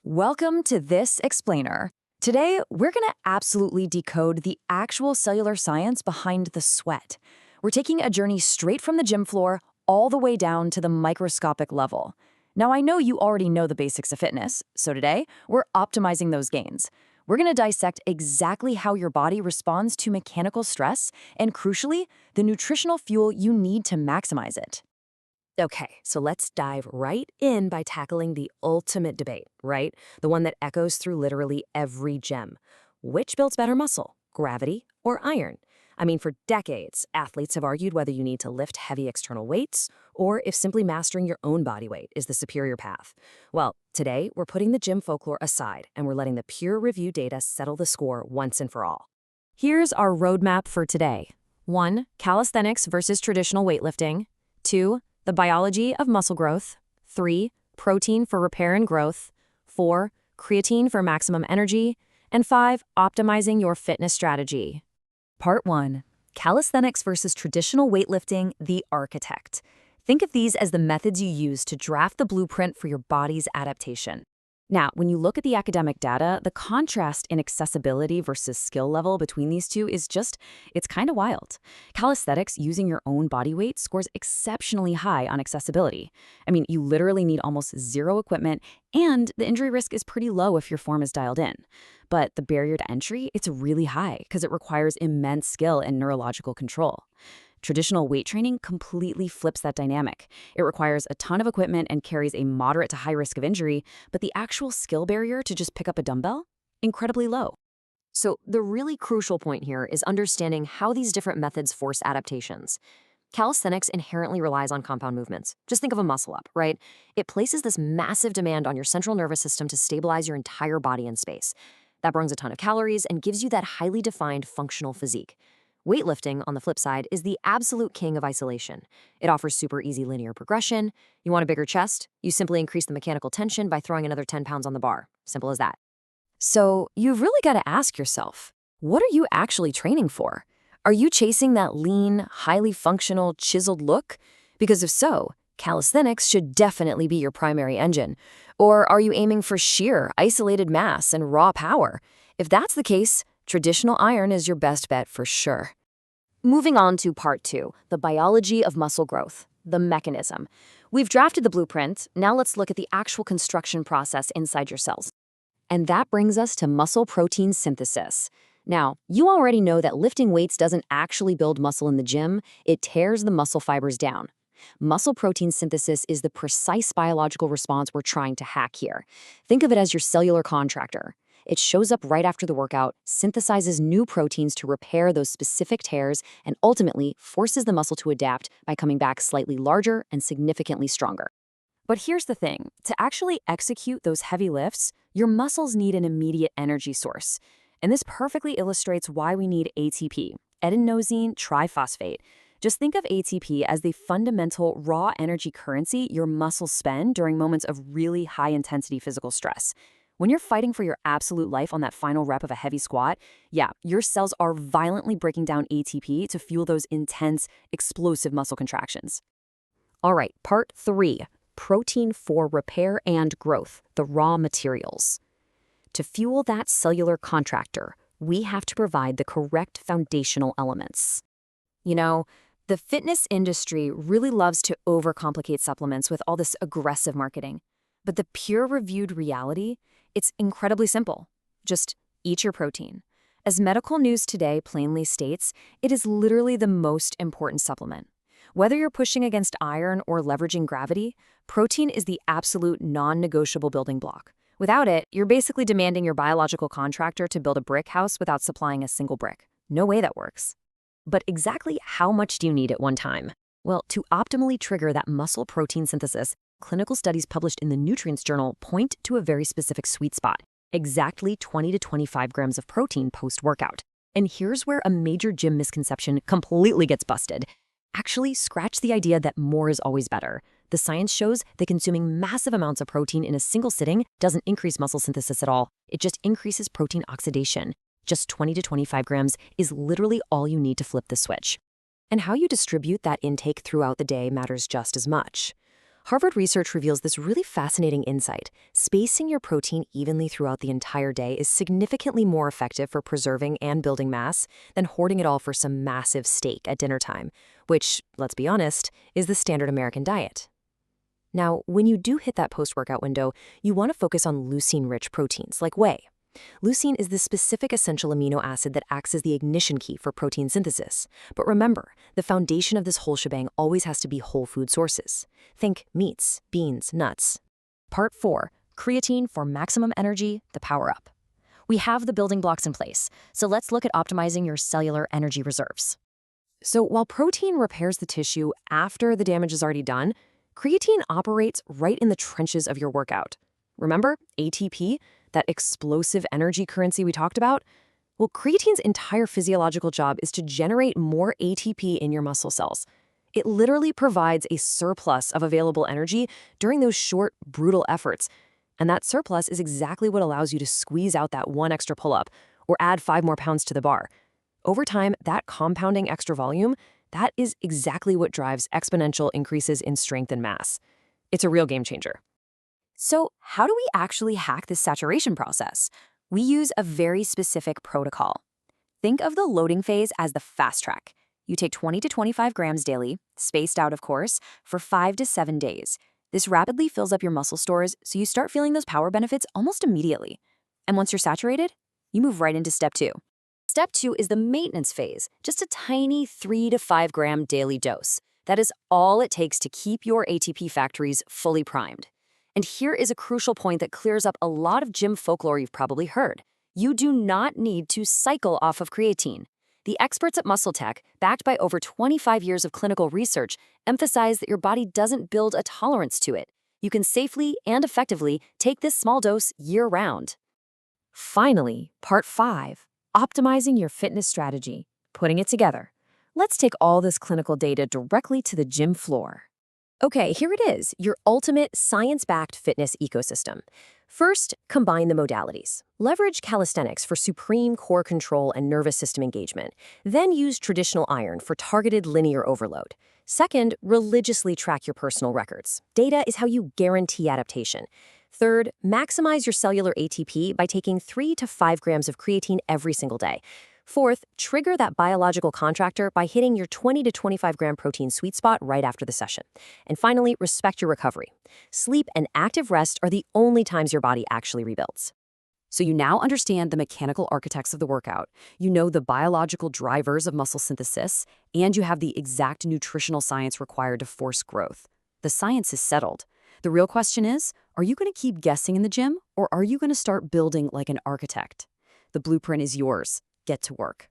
Welcome to This Explainer. Today, we're going to absolutely decode the actual cellular science behind the sweat. We're taking a journey straight from the gym floor all the way down to the microscopic level. Now, I know you already know the basics of fitness, so today, we're optimizing those gains. We're going to dissect exactly how your body responds to mechanical stress and, crucially, the nutritional fuel you need to maximize it. Okay, so let's dive right in by tackling the ultimate debate, right? The one that echoes through literally every gym. Which builds better muscle, gravity or iron? I mean, for decades, athletes have argued whether you need to lift heavy external weights or if simply mastering your own body weight is the superior path. Well, today we're putting the gym folklore aside and we're letting the peer-reviewed data settle the score once and for all. Here's our roadmap for today. 1. Calisthenics versus traditional weightlifting. 2. The biology of muscle growth. 3. Protein for repair and growth. 4. Creatine for maximum energy. And 5. Optimizing your fitness strategy. Part 1. Calisthenics versus traditional weightlifting, the architect. Think of these as the methods you use to draft the blueprint for your body's adaptation. Now, when you look at the academic data, the contrast in accessibility versus skill level between these two it's kind of wild. Calisthenics using your own body weight scores exceptionally high on accessibility. I mean, you literally need almost zero equipment, and the injury risk is pretty low if your form is dialed in. But the barrier to entry, it's really high because it requires immense skill and neurological control. Traditional weight training completely flips that dynamic. It requires a ton of equipment and carries a moderate to high risk of injury, but the actual skill barrier to just pick up a dumbbell? Incredibly low. So the really crucial point here is understanding how these different methods force adaptations. Calisthenics inherently relies on compound movements. Just think of a muscle up, right? It places this massive demand on your central nervous system to stabilize your entire body in space. That burns a ton of calories and gives you that highly defined functional physique. Weightlifting, on the flip side, is the absolute king of isolation. It offers super easy linear progression. You want a bigger chest? You simply increase the mechanical tension by throwing another 10 pounds on the bar. Simple as that. So you've really got to ask yourself, what are you actually training for? Are you chasing that lean, highly functional, chiseled look? Because if so, calisthenics should definitely be your primary engine. Or are you aiming for sheer, isolated mass and raw power? If that's the case, traditional iron is your best bet for sure. Moving on to part 2, the biology of muscle growth, the mechanism. We've drafted the blueprint, now let's look at the actual construction process inside your cells. And that brings us to muscle protein synthesis. Now, you already know that lifting weights doesn't actually build muscle in the gym, it tears the muscle fibers down. Muscle protein synthesis is the precise biological response we're trying to hack here. Think of it as your cellular contractor. It shows up right after the workout, synthesizes new proteins to repair those specific tears, and ultimately forces the muscle to adapt by coming back slightly larger and significantly stronger. But here's the thing, to actually execute those heavy lifts, your muscles need an immediate energy source. And this perfectly illustrates why we need ATP, adenosine triphosphate. Just think of ATP as the fundamental raw energy currency your muscles spend during moments of really high-intensity physical stress. When you're fighting for your absolute life on that final rep of a heavy squat, your cells are violently breaking down ATP to fuel those intense, explosive muscle contractions. All right, part 3, protein for repair and growth, the raw materials. To fuel that cellular contractor, we have to provide the correct foundational elements. You know, the fitness industry really loves to overcomplicate supplements with all this aggressive marketing. But the peer-reviewed reality, it's incredibly simple. Just eat your protein. As Medical News Today plainly states, it is literally the most important supplement. Whether you're pushing against iron or leveraging gravity, protein is the absolute non-negotiable building block. Without it, you're basically demanding your biological contractor to build a brick house without supplying a single brick. No way that works. But exactly how much do you need at one time? Well, to optimally trigger that muscle protein synthesis, clinical studies published in the Nutrients Journal point to a very specific sweet spot, exactly 20 to 25 grams of protein post-workout. And here's where a major gym misconception completely gets busted. Actually, scratch the idea that more is always better. The science shows that consuming massive amounts of protein in a single sitting doesn't increase muscle synthesis at all. It just increases protein oxidation. Just 20 to 25 grams is literally all you need to flip the switch. And how you distribute that intake throughout the day matters just as much. Harvard research reveals this really fascinating insight. Spacing your protein evenly throughout the entire day is significantly more effective for preserving and building mass than hoarding it all for some massive steak at dinner time, which, let's be honest, is the standard American diet. Now, when you do hit that post-workout window, you want to focus on leucine-rich proteins like whey. Leucine is the specific essential amino acid that acts as the ignition key for protein synthesis. But remember, the foundation of this whole shebang always has to be whole food sources. Think meats, beans, nuts. Part 4. Creatine for maximum energy, the power-up. We have the building blocks in place, so let's look at optimizing your cellular energy reserves. So while protein repairs the tissue after the damage is already done, creatine operates right in the trenches of your workout. Remember ATP, that explosive energy currency we talked about? Well, creatine's entire physiological job is to generate more ATP in your muscle cells. It literally provides a surplus of available energy during those short, brutal efforts. And that surplus is exactly what allows you to squeeze out that one extra pull-up or add 5 more pounds to the bar. Over time, that compounding extra volume, that is exactly what drives exponential increases in strength and mass. It's a real game changer. So how do we actually hack this saturation process? We use a very specific protocol. Think of the loading phase as the fast track. You take 20 to 25 grams daily, spaced out of course, for 5 to 7 days. This rapidly fills up your muscle stores, so you start feeling those power benefits almost immediately. And once you're saturated, you move right into step 2. Step 2 is the maintenance phase, just a tiny 3 to 5 gram daily dose. That is all it takes to keep your ATP factories fully primed. And here is a crucial point that clears up a lot of gym folklore you've probably heard. You do not need to cycle off of creatine. The experts at Muscle Tech, backed by over 25 years of clinical research, emphasize that your body doesn't build a tolerance to it. You can safely and effectively take this small dose year-round. Finally, part 5, optimizing your fitness strategy, putting it together. Let's take all this clinical data directly to the gym floor. Okay, here it is, your ultimate science-backed fitness ecosystem. First, combine the modalities. Leverage calisthenics for supreme core control and nervous system engagement. Then use traditional iron for targeted linear overload. Second, religiously track your personal records. Data is how you guarantee adaptation. Third, maximize your cellular ATP by taking 3 to 5 grams of creatine every single day. Fourth, trigger that biological contractor by hitting your 20 to 25 gram protein sweet spot right after the session. And finally, respect your recovery. Sleep and active rest are the only times your body actually rebuilds. So you now understand the mechanical architects of the workout, you know the biological drivers of muscle synthesis, and you have the exact nutritional science required to force growth. The science is settled. The real question is, are you going to keep guessing in the gym, or are you going to start building like an architect? The blueprint is yours. Get to work.